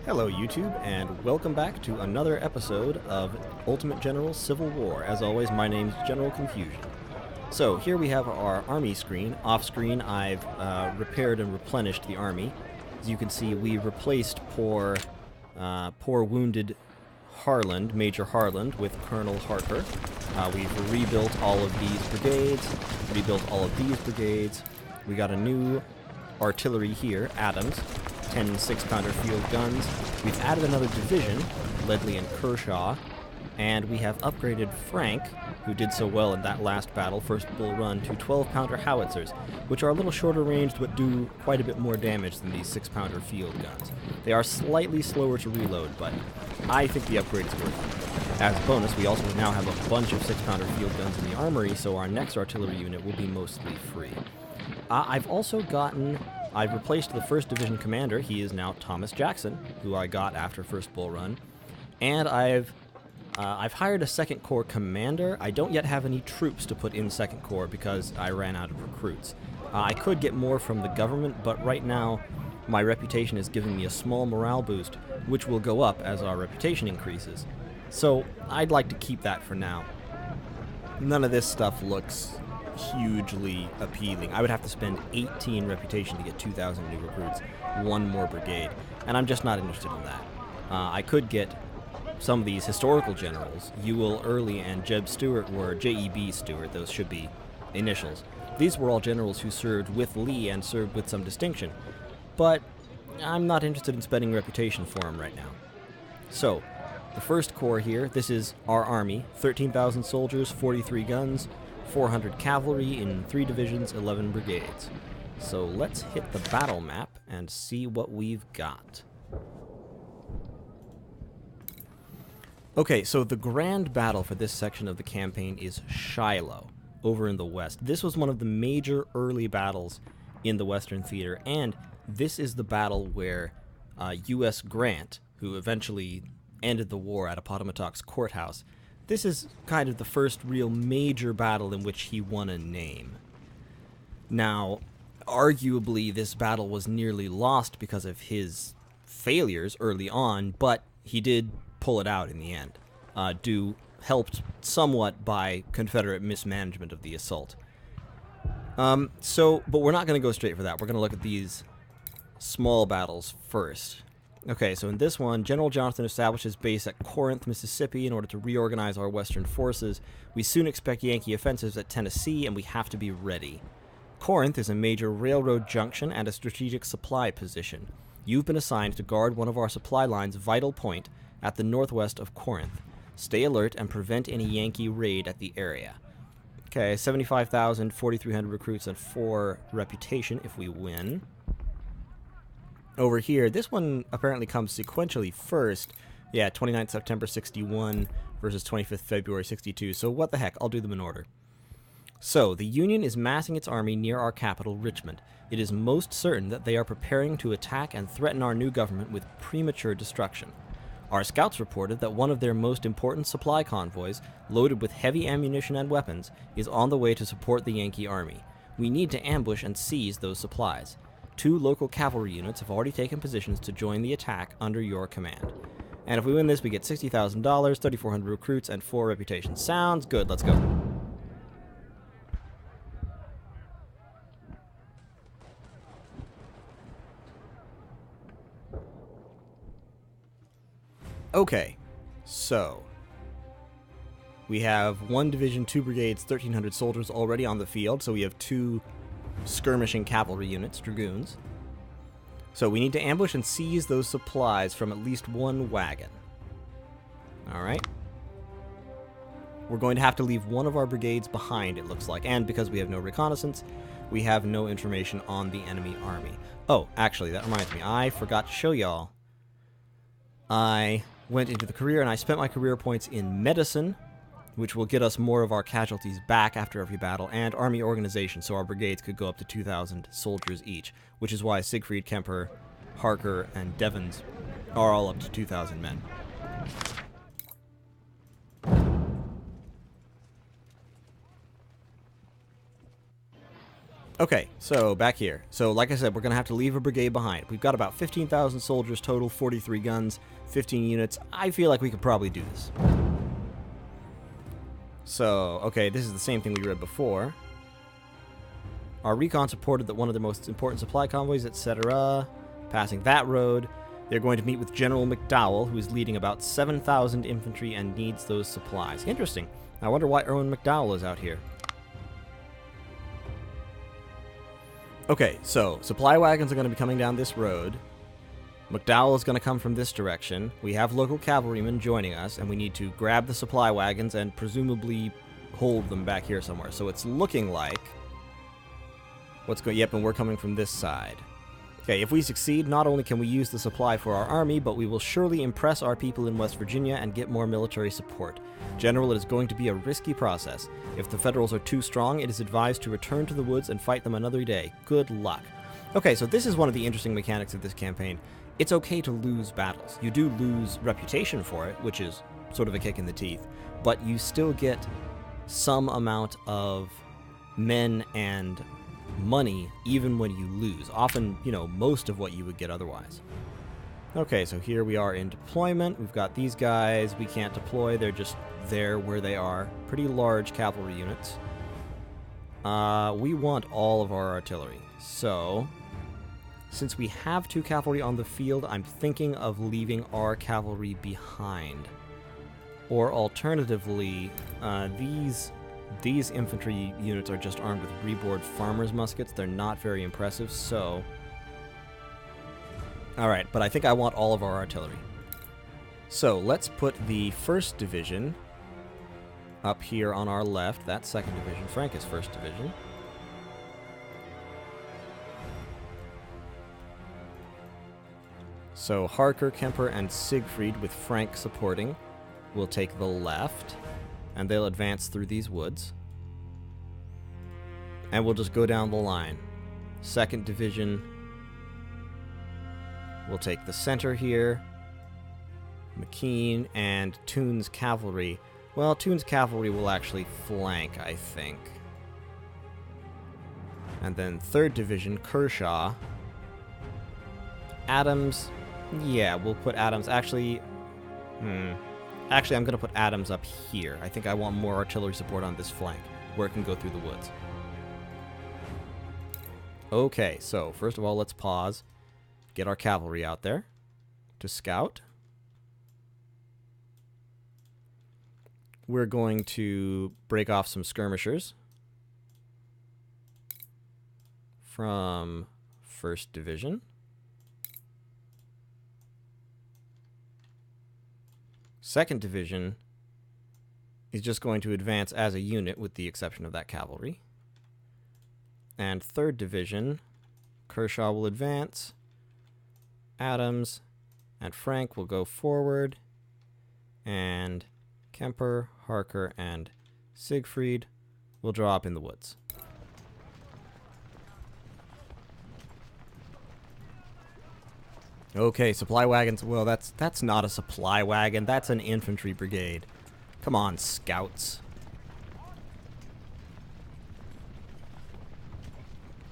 Hello, YouTube, and welcome back to another episode of Ultimate General Civil War. As always, my name's General Confusion. So, here we have our army screen. Off screen, I've repaired and replenished the army. As you can see, we replaced poor wounded Harland, Major Harland, with Colonel Harker. We've rebuilt all of these brigades, rebuilt all of these brigades. We got a new artillery here, Adams. 10 6-pounder field guns. We've added another division, Ledley and Kershaw, and we have upgraded Frank, who did so well in that last battle, First Bull Run, to 12-pounder howitzers, which are a little shorter range but do quite a bit more damage than these 6-pounder field guns. They are slightly slower to reload, but I think the upgrade is worth it. As a bonus, we also now have a bunch of 6-pounder field guns in the armory, so our next artillery unit will be mostly free. I've replaced the 1st Division commander. He is now Thomas Jackson, who I got after First Bull Run. And I've hired a 2nd Corps commander. I don't yet have any troops to put in 2nd Corps because I ran out of recruits. I could get more from the government, but right now my reputation is giving me a small morale boost, which will go up as our reputation increases. So I'd like to keep that for now. None of this stuff looks hugely appealing. I would have to spend 18 reputation to get 2,000 new recruits, 1 more brigade, and I'm just not interested in that. I could get some of these historical generals. Ewell Early and Jeb Stuart were J.E.B. Stuart, those should be initials. These were all generals who served with Lee and served with some distinction, but I'm not interested in spending reputation for them right now. So, the 1st Corps here, this is our army, 13,000 soldiers, 43 guns, 400 cavalry in 3 divisions, 11 brigades. So let's hit the battle map and see what we've got. Okay, so the grand battle for this section of the campaign is Shiloh, over in the west. This was one of the major early battles in the Western Theater, and this is the battle where U.S. Grant, who eventually ended the war at Appomattox Courthouse, this is kind of the first real major battle in which he won a name. Now, arguably, this battle was nearly lost because of his failures early on, but he did pull it out in the end, helped somewhat by Confederate mismanagement of the assault. But we're not going to go straight for that. We're going to look at these small battles first. Okay, so in this one, General Johnston establishes base at Corinth, Mississippi in order to reorganize our western forces. We soon expect Yankee offensives at Tennessee, and we have to be ready. Corinth is a major railroad junction and a strategic supply position. You've been assigned to guard one of our supply lines' vital point at the northwest of Corinth. Stay alert and prevent any Yankee raid at the area. Okay, 75,000, 4,300 recruits, and 4 reputation if we win. Over here, this one apparently comes sequentially first. Yeah, 29th September 61 versus 25th February 62. So what the heck, I'll do them in order. So, the Union is massing its army near our capital, Richmond. It is most certain that they are preparing to attack and threaten our new government with premature destruction. Our scouts reported that one of their most important supply convoys, loaded with heavy ammunition and weapons, is on the way to support the Yankee army. We need to ambush and seize those supplies. 2 local cavalry units have already taken positions to join the attack under your command. And if we win this, we get $60,000, 3,400 recruits, and 4 reputations. Sounds good. Let's go. Okay, so we have 1 division, 2 brigades, 1,300 soldiers already on the field, so we have 2 skirmishing cavalry units, dragoons. So we need to ambush and seize those supplies from at least 1 wagon. Alright. We're going to have to leave one of our brigades behind, it looks like, and because we have no reconnaissance, we have no information on the enemy army. Oh, actually, that reminds me, I forgot to show y'all. I went into the career and I spent my career points in medicine, which will get us more of our casualties back after every battle, and army organization, so our brigades could go up to 2,000 soldiers each, which is why Siegfried, Kemper, Harker, and Devens are all up to 2,000 men. Okay, so back here. So like I said, we're going to have to leave a brigade behind. We've got about 15,000 soldiers total, 43 guns, 15 units. I feel like we could probably do this. So, okay, this is the same thing we read before. Our recon supported that one of the most important supply convoys, etc. Passing that road, they're going to meet with General McDowell, who is leading about 7,000 infantry and needs those supplies. Interesting. I wonder why Erwin McDowell is out here. Okay, so supply wagons are going to be coming down this road. McDowell is going to come from this direction. We have local cavalrymen joining us, and we need to grab the supply wagons and presumably hold them back here somewhere. So it's looking like... Yep, and we're coming from this side. Okay, if we succeed, not only can we use the supply for our army, but we will surely impress our people in West Virginia and get more military support. General, it is going to be a risky process. If the Federals are too strong, it is advised to return to the woods and fight them another day. Good luck. Okay, so this is one of the interesting mechanics of this campaign. It's okay to lose battles. You do lose reputation for it, which is sort of a kick in the teeth, but you still get some amount of men and money even when you lose. Often, you know, most of what you would get otherwise. Okay, so here we are in deployment. We've got these guys. We can't deploy. They're just there where they are. Pretty large cavalry units. We want all of our artillery. So, since we have 2 cavalry on the field, I'm thinking of leaving our cavalry behind. Or alternatively, these infantry units are just armed with reboard farmers' muskets. They're not very impressive, so... Alright, but I think I want all of our artillery. So, let's put the 1st Division up here on our left. That's 2nd Division. Frank is 1st Division. So, Harker, Kemper, and Siegfried with Frank supporting will take the left. And they'll advance through these woods. And we'll just go down the line. 2nd Division will take the center here. McKean and Toone's cavalry. Well, Toone's cavalry will actually flank, I think. And then 3rd Division, Kershaw. Adams. Yeah, we'll put Adams. Actually, Actually, I'm going to put Adams up here. I think I want more artillery support on this flank, where it can go through the woods. Okay, so first of all, let's pause. Get our cavalry out there to scout. We're going to break off some skirmishers from 1st Division. Second Division is just going to advance as a unit with the exception of that cavalry. And 3rd Division, Kershaw will advance. Adams and Frank will go forward. And Kemper, Harker, and Siegfried will draw up in the woods. Okay, supply wagons. Well, that's not a supply wagon. That's an infantry brigade. Come on, scouts.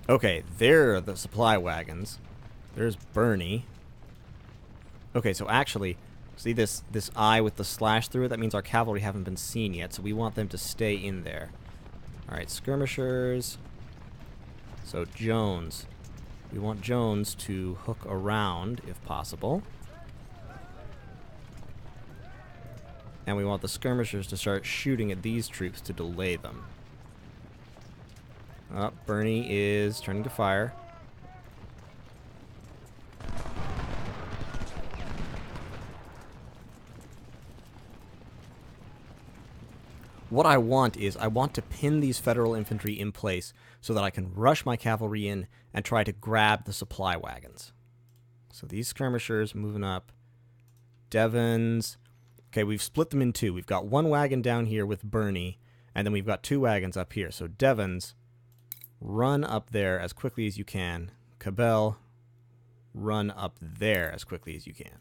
Okay, there are the supply wagons. There's Bernie. Okay, so actually, see this eye with the slash through it? That means our cavalry haven't been seen yet, so we want them to stay in there. Alright, skirmishers. So Jones. We want Jones to hook around, if possible. And we want the skirmishers to start shooting at these troops to delay them. Oh, Bernie is turning to fire. What I want is, I want to pin these Federal infantry in place so that I can rush my cavalry in and try to grab the supply wagons. So these skirmishers moving up. Devons. Okay, we've split them in 2. We've got 1 wagon down here with Bernie, and then we've got 2 wagons up here. So Devons, run up there as quickly as you can. Cabell, run up there as quickly as you can.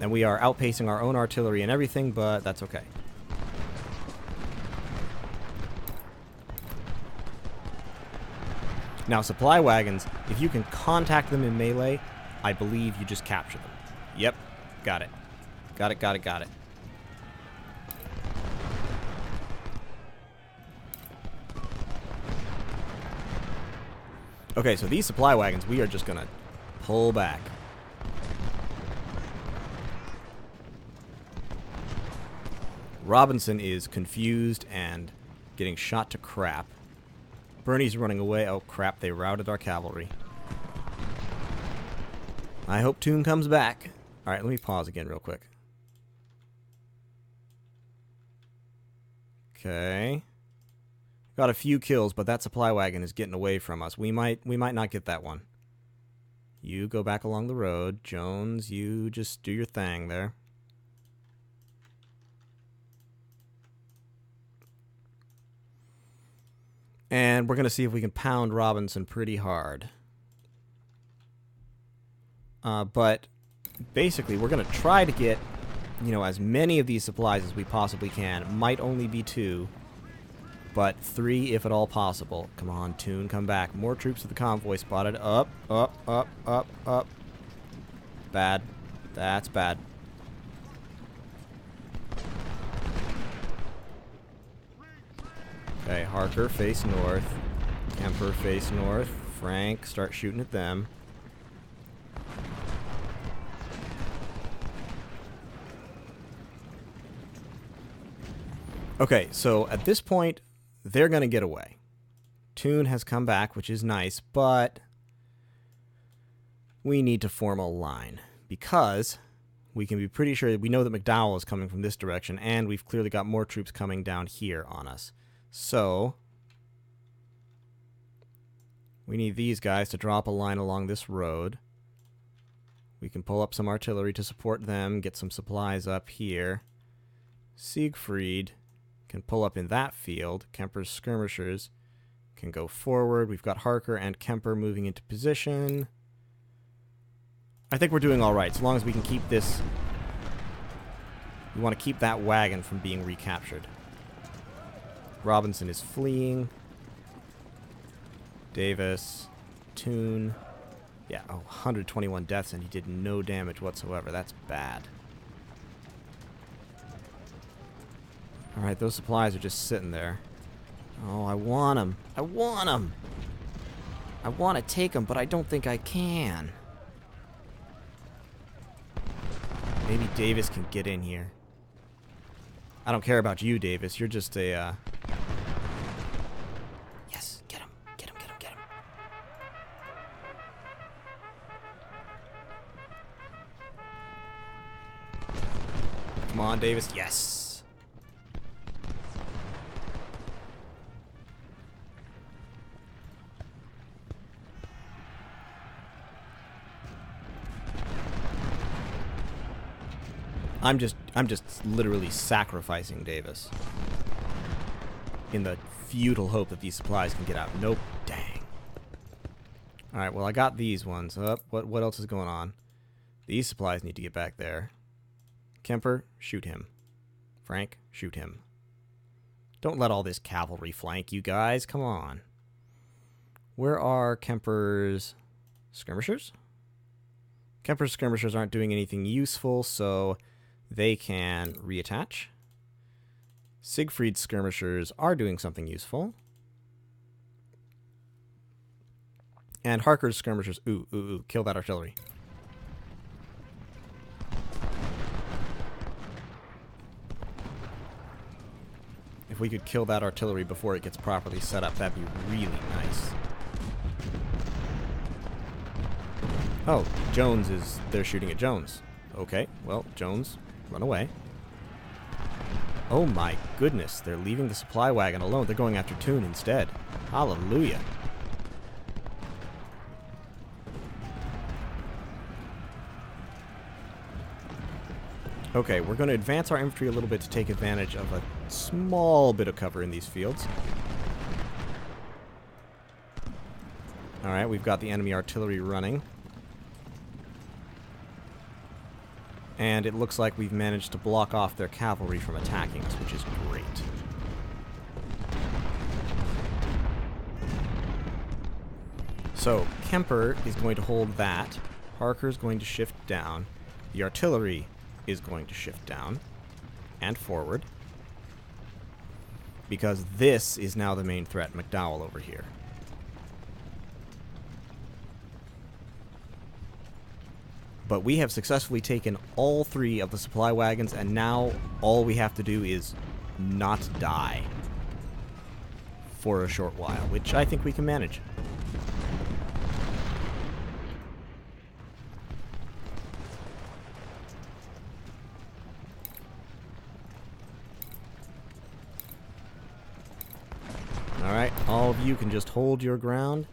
And we are outpacing our own artillery and everything, but that's okay. Now, supply wagons, if you can contact them in melee, I believe you just capture them. Yep. Got it. Got it. Okay, so these supply wagons, we are just gonna pull back. Robinson is confused and getting shot to crap. Bernie's running away. Oh, crap, they routed our cavalry. I hope Toon comes back. Alright, let me pause again real quick. Okay. Got a few kills, but that supply wagon is getting away from us. We might not get that one. You go back along the road. Jones, you just do your thing there. And we're going to see if we can pound Robinson pretty hard. But basically, we're going to try to get, you know, as many of these supplies as we possibly can. It might only be 2, but 3 if at all possible. Come on, Toon, come back. More troops of the convoy spotted. Up. Bad. That's bad. Okay, Harker, face north. Kemper, face north. Frank, start shooting at them. Okay, so at this point, they're going to get away. Toon has come back, which is nice, but we need to form a line because we can be pretty sure we know that McDowell is coming from this direction, and we've clearly got more troops coming down here on us. So we need these guys to drop a line along this road. We can pull up some artillery to support them, get some supplies up here. Siegfried can pull up in that field. Kemper's skirmishers can go forward. We've got Harker and Kemper moving into position. I think we're doing all right, so long as we can keep this. We want to keep that wagon from being recaptured. Robinson is fleeing. Davis. Toon. Yeah, oh, 121 deaths, and he did no damage whatsoever. That's bad. Alright, those supplies are just sitting there. Oh, I want them. I want them! I want to take them, but I don't think I can. Maybe Davis can get in here. I don't care about you, Davis. You're just a, Yes, get him. Get him. Come on, Davis. Yes! I'm just literally sacrificing Davis in the futile hope that these supplies can get out. Nope. Dang. Alright, well, I got these ones. What else is going on? These supplies need to get back there. Kemper, shoot him. Frank, shoot him. Don't let all this cavalry flank you guys. Come on. Where are Kemper's skirmishers? Kemper's skirmishers aren't doing anything useful, so they can reattach. Siegfried's skirmishers are doing something useful. And Harker's skirmishers... Ooh, kill that artillery. If we could kill that artillery before it gets properly set up, that'd be really nice. Oh, Jones is... They're shooting at Jones. Okay, well, Jones, run away. Oh my goodness, they're leaving the supply wagon alone. They're going after Toon instead. Hallelujah. Okay, we're going to advance our infantry a little bit to take advantage of a small bit of cover in these fields. Alright, we've got the enemy artillery running. And it looks like we've managed to block off their cavalry from attacking us, which is great. So Kemper is going to hold that. Harker is going to shift down. The artillery is going to shift down and forward, because this is now the main threat, McDowell over here. But we have successfully taken all 3 of the supply wagons, and now all we have to do is not die for a short while, which I think we can manage. Alright, all of you can just hold your ground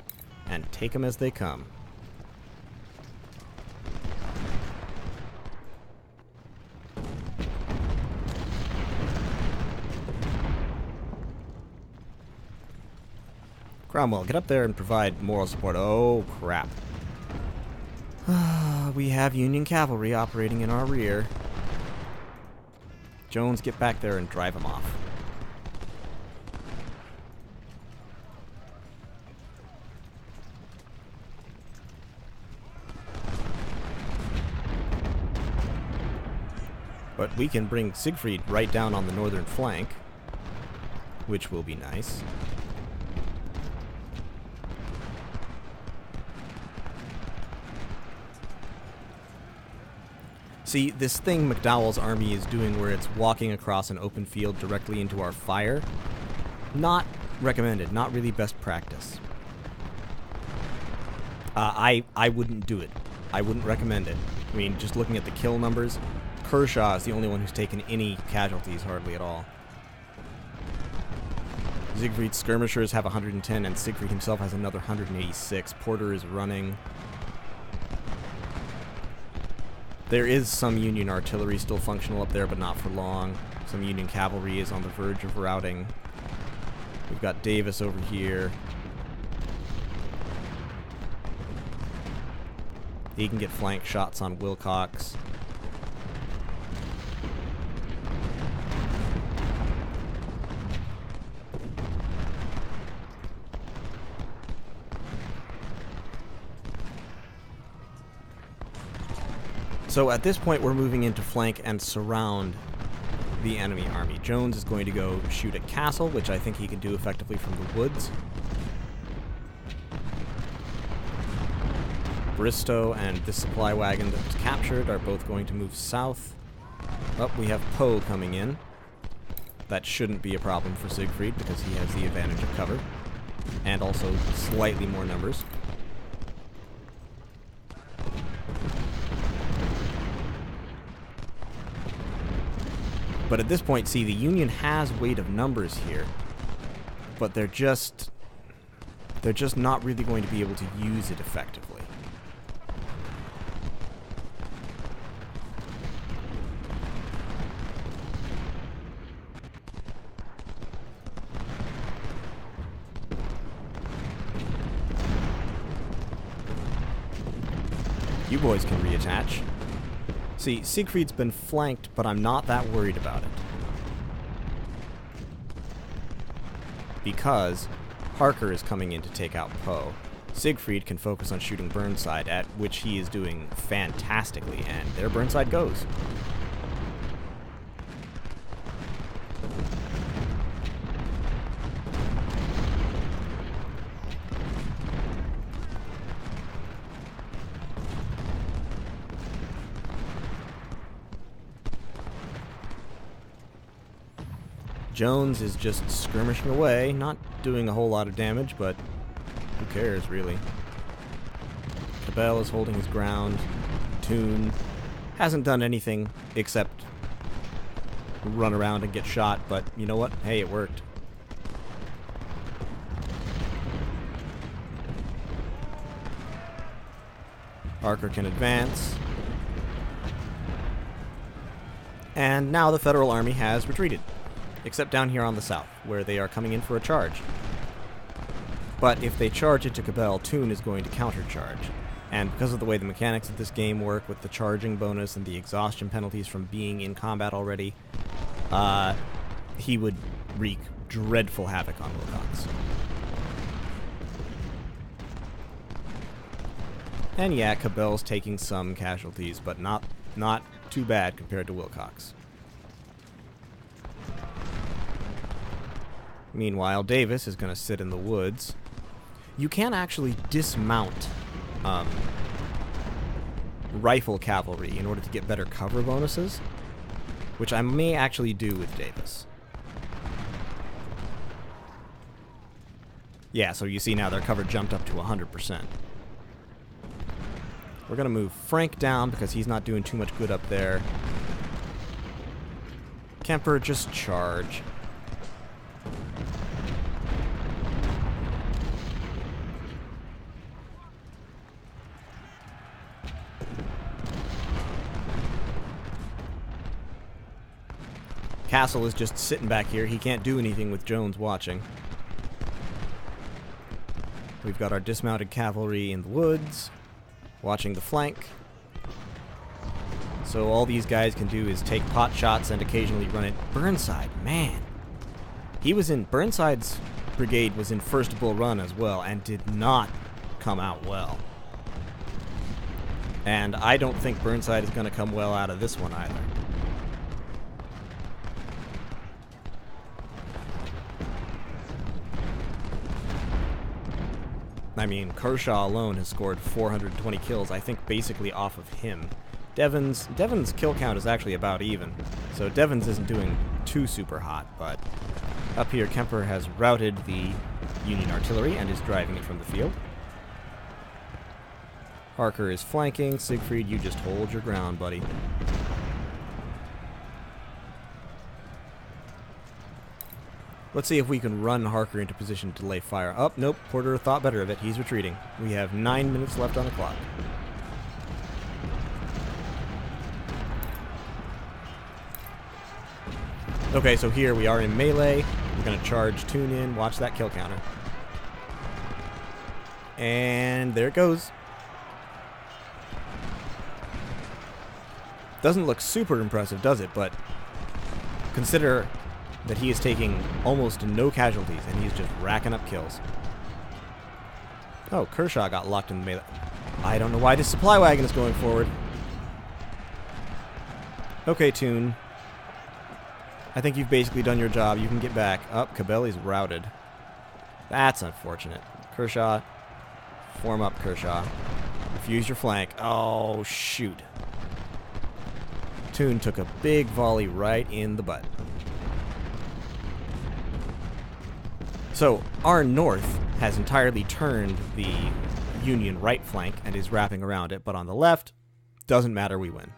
and take them as they come. Cromwell, get up there and provide moral support. Oh, crap. We have Union cavalry operating in our rear. Jones, get back there and drive them off. But we can bring Siegfried right down on the northern flank, which will be nice. See, this thing McDowell's army is doing where it's walking across an open field directly into our fire, not recommended, not really best practice. I wouldn't do it. I wouldn't recommend it. I mean, just looking at the kill numbers, Kershaw is the only one who's taken any casualties, hardly at all. Siegfried's skirmishers have 110, and Siegfried himself has another 186. Porter is running. There is some Union artillery still functional up there, but not for long. Some Union cavalry is on the verge of routing. We've got Davis over here. He can get flank shots on Wilcox. So at this point, we're moving in to flank and surround the enemy army. Jones is going to go shoot at Castle, which I think he can do effectively from the woods. Bristow and this supply wagon that was captured are both going to move south. Oh, we have Poe coming in. That shouldn't be a problem for Siegfried because he has the advantage of cover. And also slightly more numbers. But at this point, see, the Union has weight of numbers here, but they're just not really going to be able to use it effectively. You boys can reattach. See, Siegfried's been flanked, but I'm not that worried about it. Because Harker is coming in to take out Poe. Siegfried can focus on shooting Burnside, at which he is doing fantastically, and there Burnside goes. Jones is just skirmishing away, not doing a whole lot of damage, but who cares, really. Cabell is holding his ground. Toon hasn't done anything except run around and get shot, but you know what? Hey, it worked. Harker can advance. And now the Federal Army has retreated. Except down here on the south, where they are coming in for a charge. But if they charge into Cabell, Toon is going to countercharge. And because of the way the mechanics of this game work with the charging bonus and the exhaustion penalties from being in combat already, he would wreak dreadful havoc on Wilcox. And yeah, Cabell's taking some casualties, but not too bad compared to Wilcox. Meanwhile, Davis is going to sit in the woods. You can actually dismount rifle cavalry in order to get better cover bonuses, which I may actually do with Davis. Yeah, so you see now their cover jumped up to 100%. We're going to move Frank down because he's not doing too much good up there. Kemper, just charge. Castle is just sitting back here. He can't do anything with Jones watching. We've got our dismounted cavalry in the woods, watching the flank. So all these guys can do is take pot shots and occasionally run it. Burnside, man. Burnside's brigade was in First Bull Run as well and did not come out well. And I don't think Burnside is going to come well out of this one either. I mean, Kershaw alone has scored 420 kills, I think basically off of him. Devon's kill count is actually about even, so Devon's isn't doing too super hot, but up here Kemper has routed the Union artillery and is driving it from the field. Harker is flanking. Siegfried, you just hold your ground, buddy. Let's see if we can run Harker into position to lay fire. Oh, nope. Porter thought better of it. He's retreating. We have 9 minutes left on the clock. Okay, so here we are in melee. We're going to charge, tune in, watch that kill counter. And there it goes. Doesn't look super impressive, does it? But consider that he is taking almost no casualties, and he's just racking up kills. Oh, Kershaw got locked in the melee. I don't know why this supply wagon is going forward. Okay, Toon. I think you've basically done your job. You can get back. Up, Cabelli's routed. That's unfortunate. Kershaw. Form up, Kershaw. Refuse your flank. Oh, shoot. Toon took a big volley right in the butt. So, our north has entirely turned the Union right flank and is wrapping around it, but on the left, doesn't matter, we win.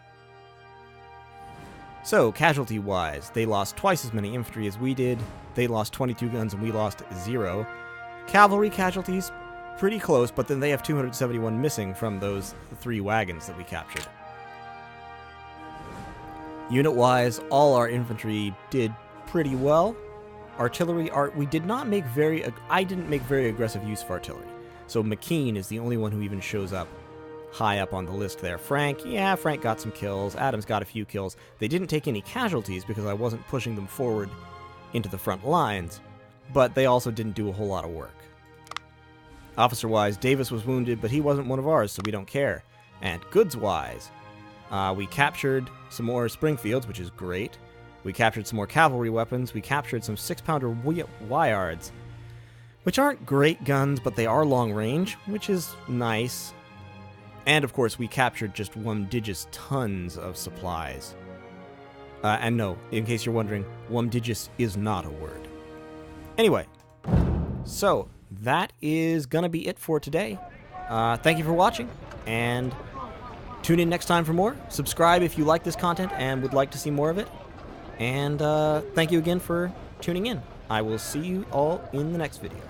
So, casualty-wise, they lost twice as many infantry as we did. They lost 22 guns and we lost 0. Cavalry casualties, pretty close, but then they have 271 missing from those 3 wagons that we captured. Unit-wise, all our infantry did pretty well. Artillery, we did not make I didn't make very aggressive use of artillery. So McKean is the only one who even shows up high up on the list there. Frank got some kills. Adams got a few kills. They didn't take any casualties because I wasn't pushing them forward into the front lines, but they also didn't do a whole lot of work. Officer-wise, Davis was wounded, but he wasn't one of ours, so we don't care. And goods-wise, we captured some more Springfields, which is great. We captured some more cavalry weapons. We captured some 6-pounder Wyards, which aren't great guns, but they are long range, which is nice. And, of course, we captured just Wumdigious tons of supplies. And no, in case you're wondering, Wumdigious is not a word. Anyway, so that is going to be it for today. Thank you for watching, and tune in next time for more. Subscribe if you like this content and would like to see more of it. And thank you again for tuning in. I will see you all in the next video.